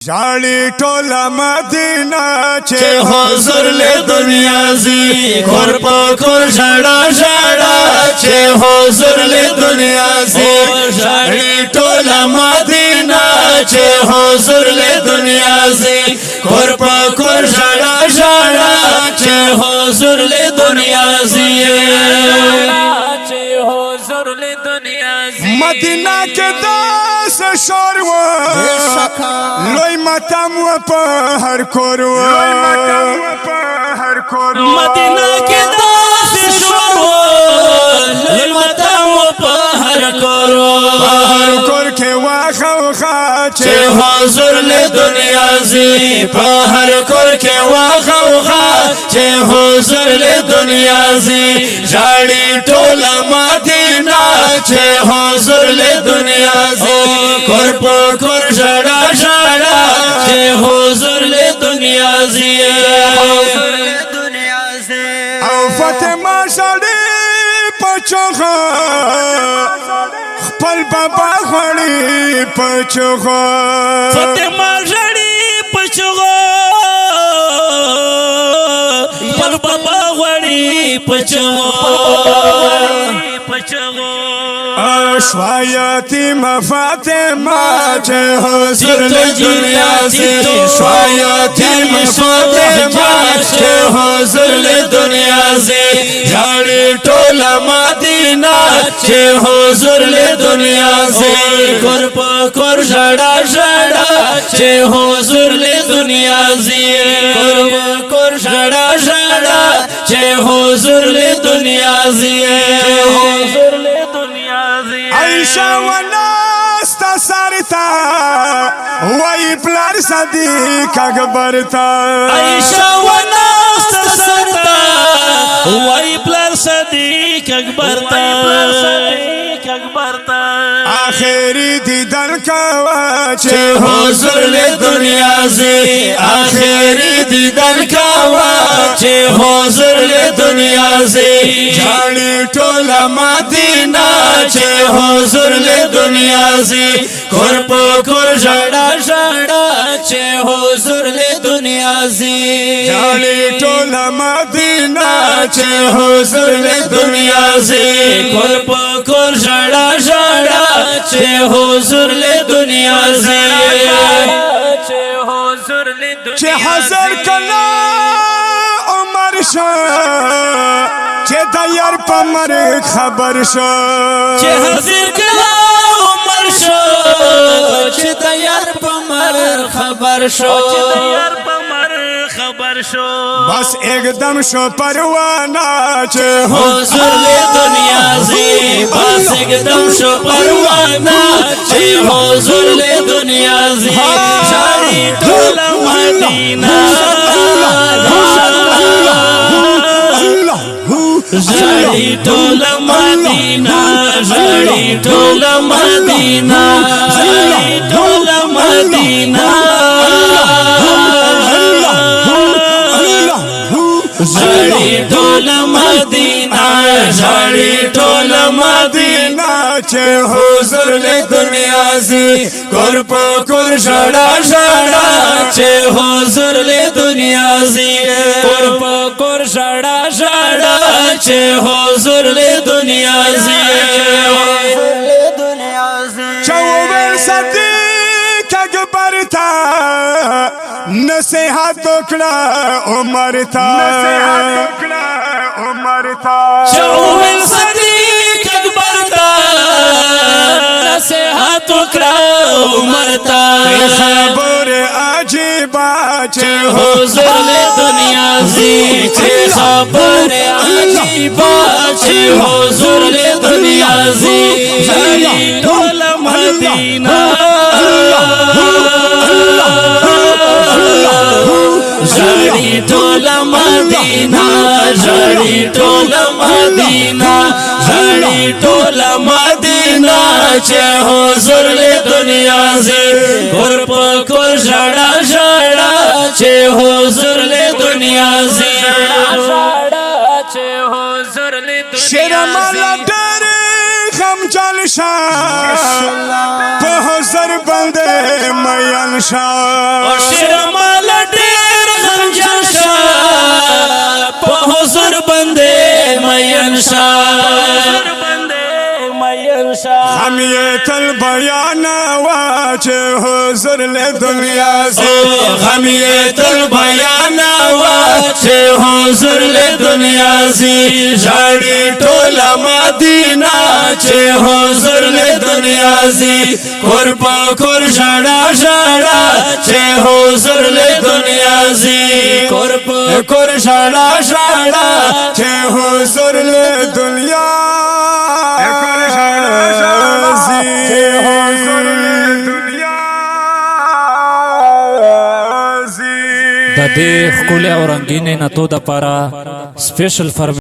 جاڑی ٹولا مدینہ چه حضور له دنیا زی کور په کور ژړا ژړا چه حضور له دنیا زی جاڑی ټولا مدینہ چه حضور له دنیا زی کور په کور ژړا ژړا چه حضور له دنیا زی چه حضور له دنیا زی مدینہ کے داس شور و لوی ماتم و په هر کور و مدینہ کے داس شور و لوی ماتم و په هر کور و هر کور کې واخه وخا چه حضور له دنیا زی په هر کور کې واخه وخا چه حضور له دنیا زی جاړي ټوله مدینہ چه حضور له دنیا زی کور په کور ژړا ژړا چه حضور له دنیا زی او فاطمه شړې پچوغه خپل بابا غړي پچوغه فاطمه شړې پچوغه خپل بابا غړي پچوغه شوایتی مفاطمه چه حضور له دنیا زی شوایتی مفاطمه چه حضور له دنیا زی جاړي ټوله مدینہ چه حضور له دنیا زی کور په کور ژړا ژړا چه حضور له دنیا زی کور په کور ژړا ژړا چه حضور له دنیا زی حضور له دنیا زی عائشہ وناستا سارتا وای پلار صدیق اکبر تا عائشہ وناستا سارتا وای پلار صدیق اکبر تا آخری دیدن کوا چه حضور له دنیا زی آخری دیدن کوا چه حضور له دنیا زی جاڑی ټوله مدینہ چه حضور له دنیا زی کور په کور ژړا ژړا چه حضور له دنیا زی جاڑی ټوله مدینہ چه حضور له دنیا زی کور په کور ژړا ژړا چه حضور له دنیا زی چه حضور له دنیا چه حضر کلا عمر شو چه دیر پا مرگ خبر شو چه حضر کلا عمر شو چه دیر پا مرگ خبر شو بس اقدم شو پروانہ چه حضور له دنیا زی بس اقدم شو پروانہ چه حضور له دنیا زی جاړي ټوله مدینہ جاړي ټوله مدینہ جاړي ټوله مدینہ جاړي ټوله مدینہ جاړي ټوله مدینہ جاړي ټوله مدینہ چه حضور له دنیا زی کور په کور ژړا ژړا چه حضور له دنیا زی کور په کور ژړا ژړا چه حضور له دنیا زی چوبر صدیق اکبر تا نصیحت وکړه عمر تا چوبر صدیق اکبر تا نصیحت وکړه عمر تا خبر عجیبه چه حضور له دنیا زی چه خبر عجیبه چه حضور له دنیا زی جاړي ټوله مدینہ جاړي ټوله مدینہ جاړي ټوله مدینہ جاړي ټوله مدینہ چه حضور له دنیا زی کور په کور ژړا ژړا چه حضور له دنیا زی شیر مالا ډېر غم جلشا په حضور باندې مین شا شیر مال ډیر غم جلشا په حضور باندې مین شا غمیت البیان واچه حضور له دنیا سے غمیت البیان واچه حضور له دنیا سے جاڑی ټوله مدینہ چې حضور له دنیا سے قربا کور شړا شړا چې حضور له دنیا سے قربا کور شړا شړا چې حضور له دنیا د دې ښکلې او رنګینې نتو دپاره سپیشل